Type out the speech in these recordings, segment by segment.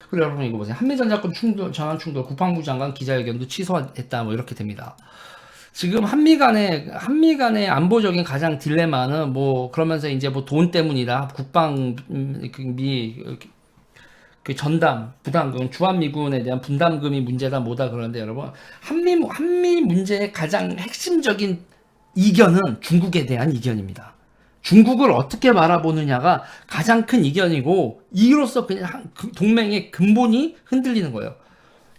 그리고 여러분 이거 보세요. 한미전자권 충돌, 전환 충돌, 국방부 장관 기자회견도 취소했다. 뭐 이렇게 됩니다. 지금 한미 간의 안보적인 가장 딜레마는 뭐 그러면서 이제 뭐 돈 때문이다. 국방비 그 전담 부담금 주한미군에 대한 분담금이 문제다 뭐다 그러는데 여러분 한미 문제의 가장 핵심적인 이견은 중국에 대한 이견입니다. 중국을 어떻게 바라보느냐가 가장 큰 이견이고 이로써 그냥 동맹의 근본이 흔들리는 거예요.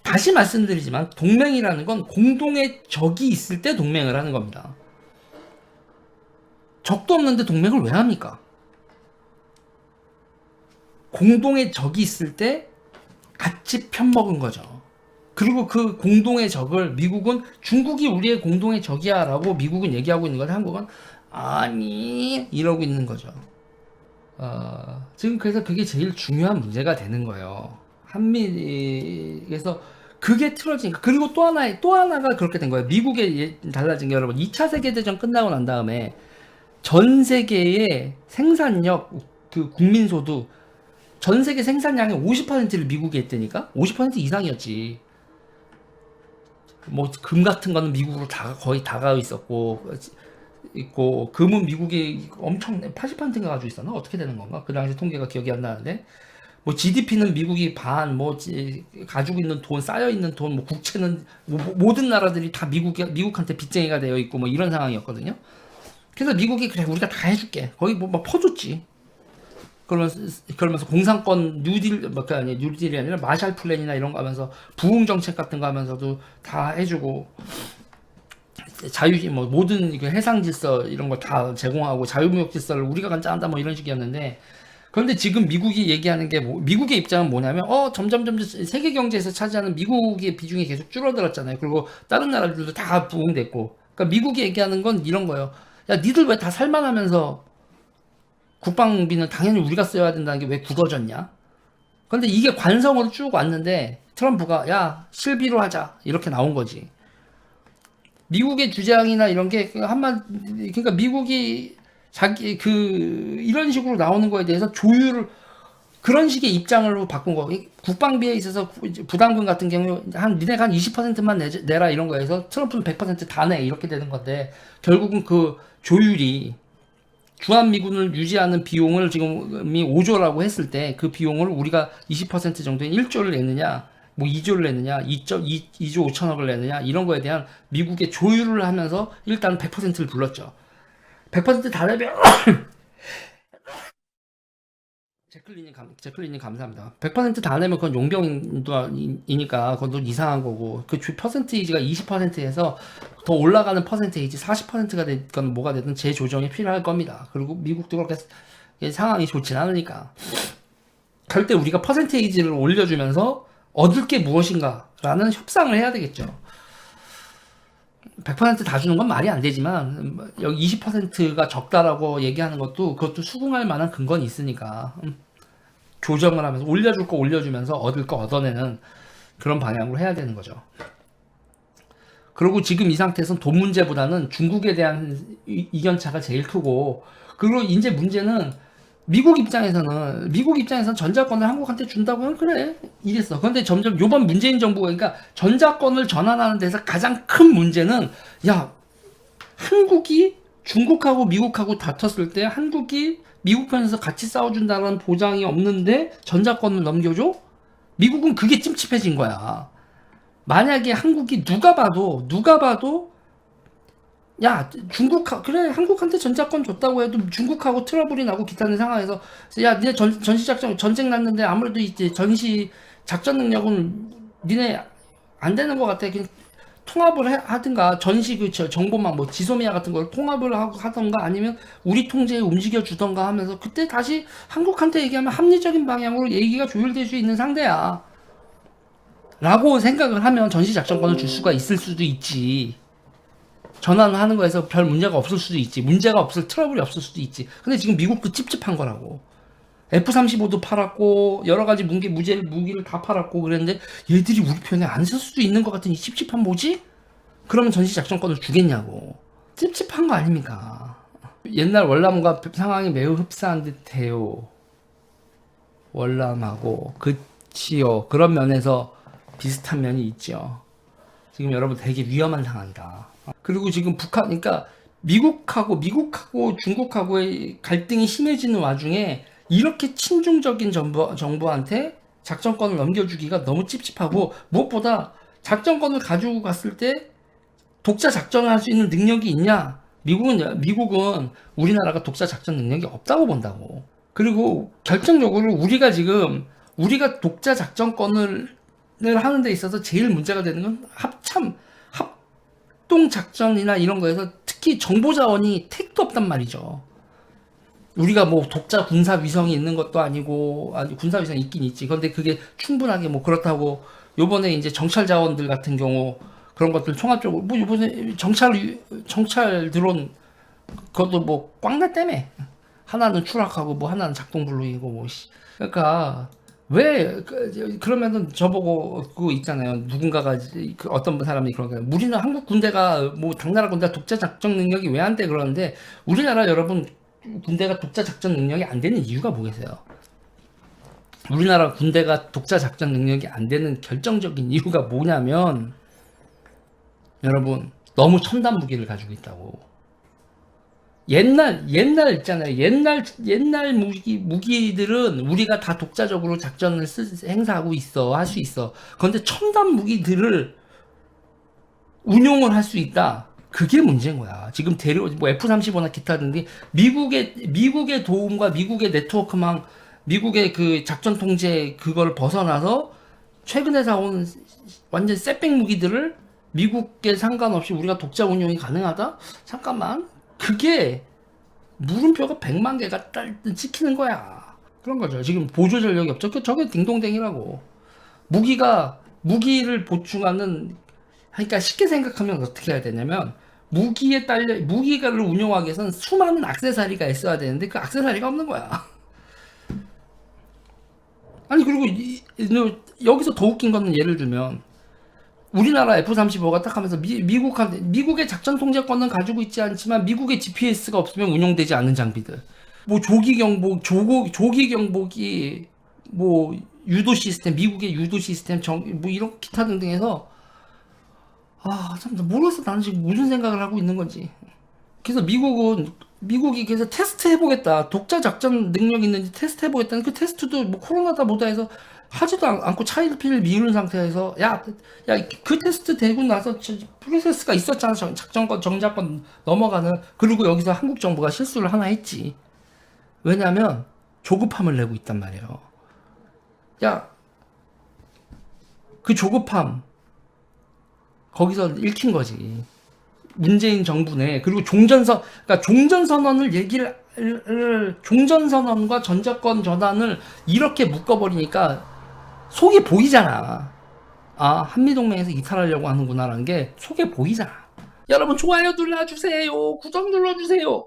다시 말씀드리지만 동맹이라는 건 공동의 적이 있을 때 동맹을 하는 겁니다. 적도 없는데 동맹을 왜 합니까? 공동의 적이 있을 때 같이 편먹은 거죠. 그리고 그 공동의 적을 미국은 중국이 우리의 공동의 적이야 라고 미국은 얘기하고 있는 건데 한국은 아니 이러고 있는 거죠. 지금 그래서 그게 제일 중요한 문제가 되는 거예요. 한미에서 그게 틀어지니까. 그리고 또 하나가 그렇게 된 거예요. 미국에 달라진 게 여러분 2차 세계대전 끝나고 난 다음에 전 세계의 생산력 그 국민소득 전 세계 생산량의 50%를 미국이 했다니까? 50% 이상이었지. 뭐 금 같은 거는 미국으로 거의 다 가고 있고 금은 미국이 엄청 80%인가 가지고 있었나? 어떻게 되는 건가? 그 당시 통계가 기억이 안 나는데 뭐 GDP는 미국이 반, 뭐 가지고 있는 돈, 쌓여 있는 돈, 뭐 국채는 모든 나라들이 다 미국한테 빚쟁이가 되어 있고 뭐 이런 상황이었거든요. 그래서 미국이 그래 우리가 다 해줄게. 거의 뭐 퍼줬지. 그러면서 공산권 뉴딜 아니 뉴딜이 아니라 마샬 플랜이나 이런 거 하면서 부흥 정책 같은 거 하면서도 다 해주고 자유 뭐 모든 해상 질서 이런 거 다 제공하고 자유무역 질서를 우리가 짠다 뭐 이런 식이었는데 그런데 지금 미국이 얘기하는 게 미국의 입장은 뭐냐면 점점 세계 경제에서 차지하는 미국의 비중이 계속 줄어들었잖아요. 그리고 다른 나라들도 다 부흥됐고 그러니까 미국이 얘기하는 건 이런 거예요. 야 니들 왜 다 살만하면서 국방비는 당연히 우리가 써야 된다는 게 왜 굳어졌냐? 그런데 이게 관성으로 쭉 왔는데 트럼프가 야 실비로 하자 이렇게 나온 거지. 미국의 주장이나 이런 게 그러니까 미국이 자기 이런 식으로 나오는 거에 대해서 조율을 그런 식의 입장으로 바꾼 거. 국방비에 있어서 부담금 같은 경우 니네가 한 20%만 내라 이런 거에서 트럼프는 100%다 내 이렇게 되는 건데 결국은 그 조율이 주한미군을 유지하는 비용을 지금이 5조라고 했을 때 그 비용을 우리가 20% 정도인 1조를 내느냐 뭐 2조를 내느냐 2조 5천억을 내느냐 이런 거에 대한 미국의 조율을 하면서 일단 100%를 불렀죠. 100%다 내면 제클리님 감사합니다. 100%다 내면 그건 용병이니까 그것도 이상한 거고 그 퍼센테이지가 20%에서 더 올라가는 퍼센테이지 40%가 됐건 뭐가 됐든 재조정이 필요할 겁니다. 그리고 미국도 그렇게 상황이 좋진 않으니까 그럴 때 우리가 퍼센테이지를 올려주면서 얻을 게 무엇인가라는 협상을 해야 되겠죠. 100%다 주는 건 말이 안 되지만 여기 20%가 적다라고 얘기하는 것도 그것도 수긍할 만한 근거는 있으니까 조정을 하면서 올려줄 거 올려주면서 얻을 거 얻어내는 그런 방향으로 해야 되는 거죠. 그리고 지금 이 상태에서는 돈 문제보다는 중국에 대한 이견차가 제일 크고 그리고 이제 문제는 미국 입장에서는 전자권을 한국한테 준다고 하면 그래 이랬어. 그런데 점점 요번 문재인 정부가 그러니까 전자권을 전환하는 데서 가장 큰 문제는 야 한국이 중국하고 미국하고 다퉜을 때 한국이 미국 편에서 같이 싸워준다는 보장이 없는데 전자권을 넘겨줘? 미국은 그게 찜찜해진 거야. 만약에 한국이 누가 봐도 야 그래 한국한테 전자권 줬다고 해도 중국하고 트러블이 나고 기타는 상황에서 야 니네 전시작전 전쟁 났는데 아무래도 이제 전시 작전 능력은 니네 안 되는 것 같아. 그냥 통합을 하든가 전시 정보망 뭐 지소미아 같은 걸 통합을 하던가 아니면 우리 통제에 움직여 주던가 하면서 그때 다시 한국한테 얘기하면 합리적인 방향으로 얘기가 조율될 수 있는 상대야 라고 생각을 하면 전시작전권을 줄 수가 있을 수도 있지. 전환하는 거에서 별 문제가 없을 수도 있지. 문제가 없을 트러블이 없을 수도 있지. 근데 지금 미국도 찝찝한 거라고. F-35도 팔았고 여러 가지 무기를 다 팔았고 그랬는데 얘들이 우리 편에 안 설 수도 있는 것 같은 이 찝찝한 뭐지? 그러면 전시작전권을 주겠냐고. 찝찝한 거 아닙니까? 옛날 월남과 상황이 매우 흡사한 듯해요. 월남하고 그 그렇지요. 그런 면에서 비슷한 면이 있죠. 지금 여러분 되게 위험한 상황이다. 그리고 지금 북한, 그러니까 미국하고 중국하고의 갈등이 심해지는 와중에 이렇게 친중적인 정부한테 작전권을 넘겨주기가 너무 찝찝하고, 무엇보다 작전권을 가지고 갔을 때 독자 작전을 할 수 있는 능력이 있냐? 미국은 우리나라가 독자 작전 능력이 없다고 본다고. 그리고 결정적으로 우리가 독자 작전권을 하는 데 있어서 제일 문제가 되는 건 합동 작전이나 이런 거에서 특히 정보 자원이 택도 없단 말이죠. 우리가 뭐 독자 군사 위성이 있는 것도 아니고, 아니 군사 위성이 있긴 있지. 그런데 그게 충분하게 뭐 그렇다고, 요번에 이제 정찰 자원들 같은 경우 그런 것들 총합적으로 뭐 이번에 정찰 드론 그것도 뭐 꽝났다며. 하나는 추락하고 뭐 하나는 작동 불능이고 뭐 그러니까 왜 그러면은 저보고 그거 있잖아요. 누군가가 그 어떤 사람이 그런 거예요. 우리는 한국 군대가 뭐 당나라 군대 독자 작전 능력이 왜 안 돼 그러는데, 우리나라 여러분 군대가 독자 작전 능력이 안 되는 이유가 뭐겠어요? 우리나라 군대가 독자 작전 능력이 안 되는 결정적인 이유가 뭐냐면, 여러분 너무 첨단 무기를 가지고 있다고. 옛날 있잖아요. 옛날 무기들은 우리가 다 독자적으로 작전을 행사하고 할 수 있어. 그런데 첨단 무기들을 운용을 할 수 있다. 그게 문제인 거야. 지금 뭐 F-35나 기타 등등 미국의 도움과 미국의 네트워크망, 미국의 그 작전 통제 그걸 벗어나서 최근에 사온 완전 셋백 무기들을 미국에 상관없이 우리가 독자 운용이 가능하다? 잠깐만. 그게 물음표가 100만 개가 찍히는 거야. 그런 거죠. 지금 보조 전력이 없죠. 저게 딩동댕이라고. 무기를 보충하는, 그러니까 쉽게 생각하면 어떻게 해야 되냐면, 무기를 운용하기 위해서는 수많은 액세서리가 있어야 되는데 그 액세서리가 없는 거야. 아니, 그리고 여기서 더 웃긴 거는, 예를 들면 우리나라 F-35가 딱 하면서 미국의 작전 통제권은 가지고 있지 않지만 미국의 GPS가 없으면 운용되지 않는 장비들. 뭐 조기 경보기, 뭐 유도 시스템, 미국의 유도 시스템, 뭐 이런 기타 등등해서, 참 모르겠어. 나는 지금 무슨 생각을 하고 있는 건지. 그래서 미국이 그래서 테스트 해보겠다. 독자 작전 능력 있는지 테스트 해보겠다는 그 테스트도 뭐 코로나다 뭐다 해서 하지도 않고 차일피일 미루는 상태에서, 그 테스트 되고 나서 프로세스가 있었잖아. 정작권 넘어가는. 그리고 여기서 한국 정부가 실수를 하나 했지. 왜냐면 조급함을 내고 있단 말이에요. 그 조급함 거기서 읽힌 거지. 문재인 정부 내. 그리고 그러니까 종전선언과 전자권 전환을 이렇게 묶어버리니까 속이 보이잖아. 한미동맹에서 이탈하려고 하는구나라는 게 속에 보이잖아. 여러분 좋아요 눌러주세요. 구독 눌러주세요.